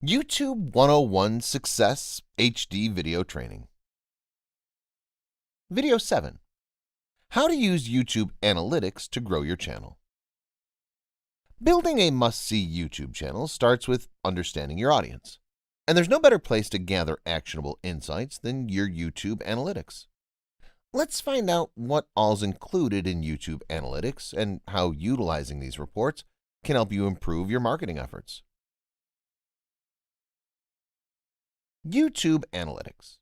YouTube 101 Success HD Video Training. Video 7. How to use YouTube Analytics to grow your channel. Building a must-see YouTube channel starts with understanding your audience. And there's no better place to gather actionable insights than your YouTube Analytics. Let's find out what all's included in YouTube Analytics and how utilizing these reports can help you improve your marketing efforts. YouTube Analytics.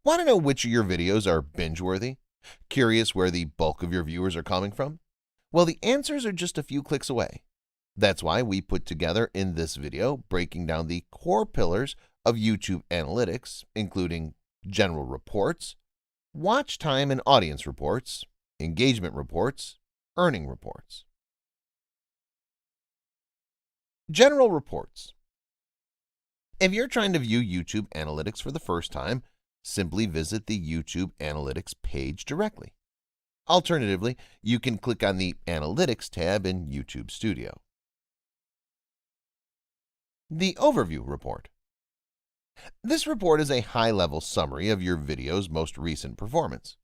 Want to know which of your videos are binge-worthy? Curious where the bulk of your viewers are coming from? Well, the answers are just a few clicks away. That's why we put together in this video breaking down the core pillars of YouTube Analytics, including general reports, watch time and audience reports, engagement reports, earning reports. General reports. If you're trying to view YouTube Analytics for the first time, simply visit the YouTube Analytics page directly. Alternatively, you can click on the Analytics tab in YouTube Studio. The Overview Report. This report is a high-level summary of your video's most recent performance.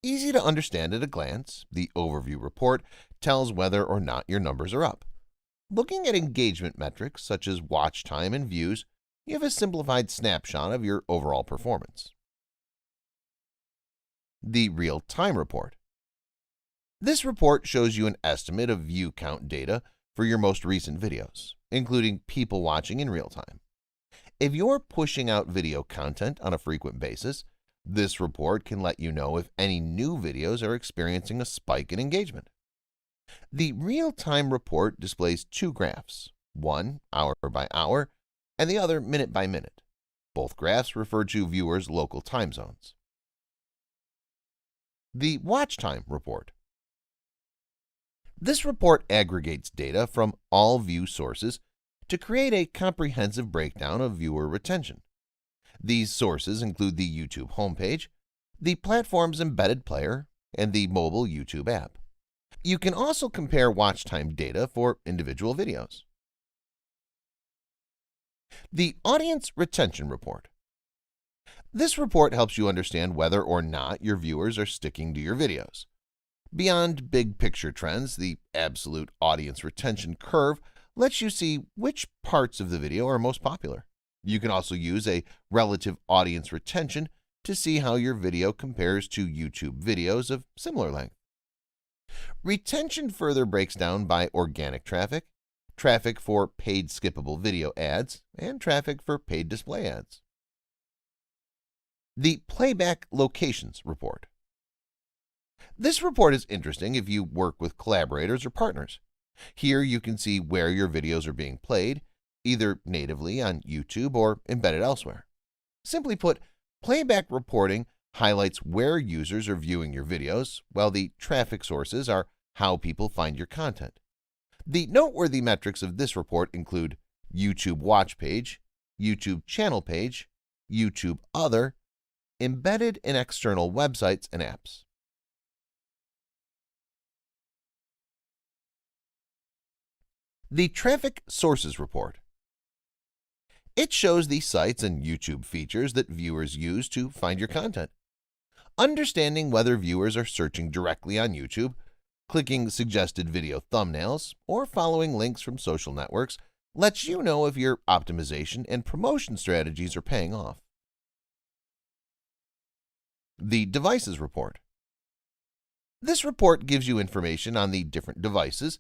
Easy to understand at a glance, the Overview Report tells whether or not your numbers are up. Looking at engagement metrics such as watch time and views, you have a simplified snapshot of your overall performance. The Real-Time Report. This report shows you an estimate of view count data for your most recent videos, including people watching in real time. If you're pushing out video content on a frequent basis, this report can let you know if any new videos are experiencing a spike in engagement. The Real-Time Report displays two graphs, one hour by hour and the other minute by minute. Both graphs refer to viewers' local time zones. The Watch Time Report. This report aggregates data from all view sources to create a comprehensive breakdown of viewer retention. These sources include the YouTube homepage, the platform's embedded player, and the mobile YouTube app. You can also compare watch time data for individual videos. The Audience Retention Report. This report helps you understand whether or not your viewers are sticking to your videos. Beyond big picture trends, the absolute audience retention curve lets you see which parts of the video are most popular. You can also use a relative audience retention to see how your video compares to YouTube videos of similar length. Retention further breaks down by organic traffic, traffic for paid skippable video ads, and traffic for paid display ads. The Playback Locations Report. This report is interesting if you work with collaborators or partners. Here you can see where your videos are being played, either natively on YouTube or embedded elsewhere. Simply put, playback reporting highlights where users are viewing your videos, while the traffic sources are how people find your content. The noteworthy metrics of this report include YouTube Watch Page, YouTube Channel Page, YouTube Other, embedded and external websites and apps. The Traffic Sources Report. It shows the sites and YouTube features that viewers use to find your content. Understanding whether viewers are searching directly on YouTube, clicking suggested video thumbnails, or following links from social networks lets you know if your optimization and promotion strategies are paying off. The Devices Report. This report gives you information on the different devices,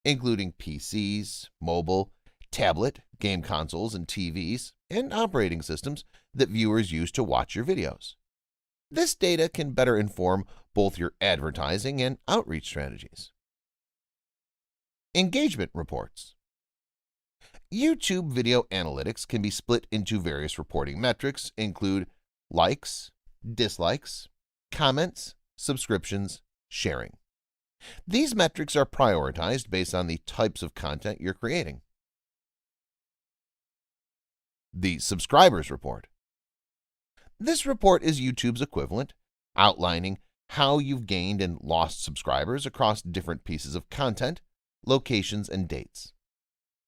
including PCs, mobile, tablet, game consoles, and TVs, and operating systems that viewers use to watch your videos. This data can better inform both your advertising and outreach strategies. Engagement Reports. YouTube video analytics can be split into various reporting metrics, include likes, dislikes, comments, subscriptions, sharing. These metrics are prioritized based on the types of content you're creating. The Subscribers Report. This report is YouTube's equivalent, outlining how you've gained and lost subscribers across different pieces of content, locations, and dates.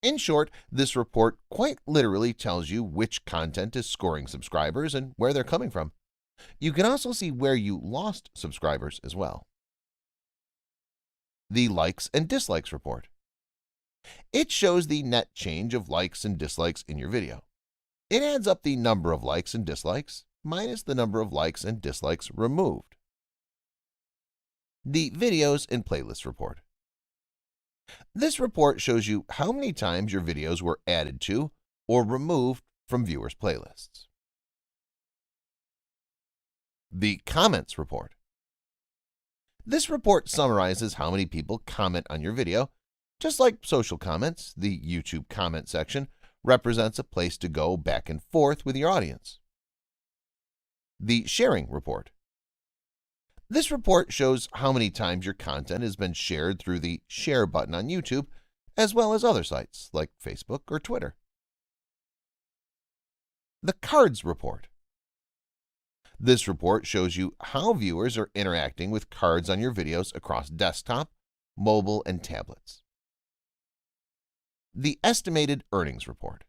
In short, this report quite literally tells you which content is scoring subscribers and where they're coming from. You can also see where you lost subscribers as well. The likes and dislikes report. It shows the net change of likes and dislikes in your video. It adds up the number of likes and dislikes minus the number of likes and dislikes removed. The videos and playlists report. This report shows you how many times your videos were added to or removed from viewers' playlists. The comments report. This report summarizes how many people comment on your video. Just like social comments, the YouTube comment section represents a place to go back and forth with your audience. The sharing report. This report shows how many times your content has been shared through the share button on YouTube, as well as other sites like Facebook or Twitter. The cards report. This report shows you how viewers are interacting with cards on your videos across desktop, mobile, and tablets. The estimated earnings report.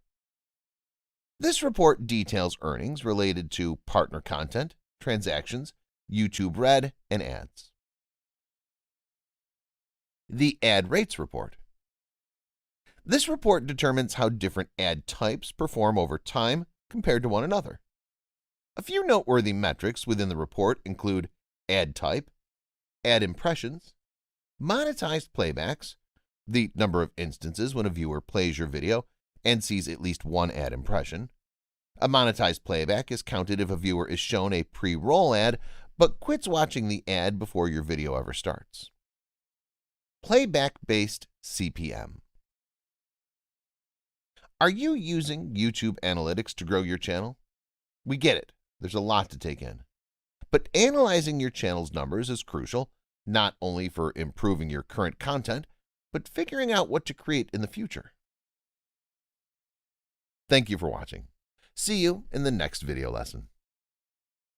This report details earnings related to partner content, transactions, YouTube Red, and ads. The ad rates report. This report determines how different ad types perform over time compared to one another. A few noteworthy metrics within the report include ad type, ad impressions, monetized playbacks, the number of instances when a viewer plays your video and sees at least one ad impression. A monetized playback is counted if a viewer is shown a pre-roll ad but quits watching the ad before your video ever starts. Playback-based CPM. Are you using YouTube Analytics to grow your channel? We get it. There's a lot to take in. But analyzing your channel's numbers is crucial, not only for improving your current content, but figuring out what to create in the future. Thank you for watching. See you in the next video lesson.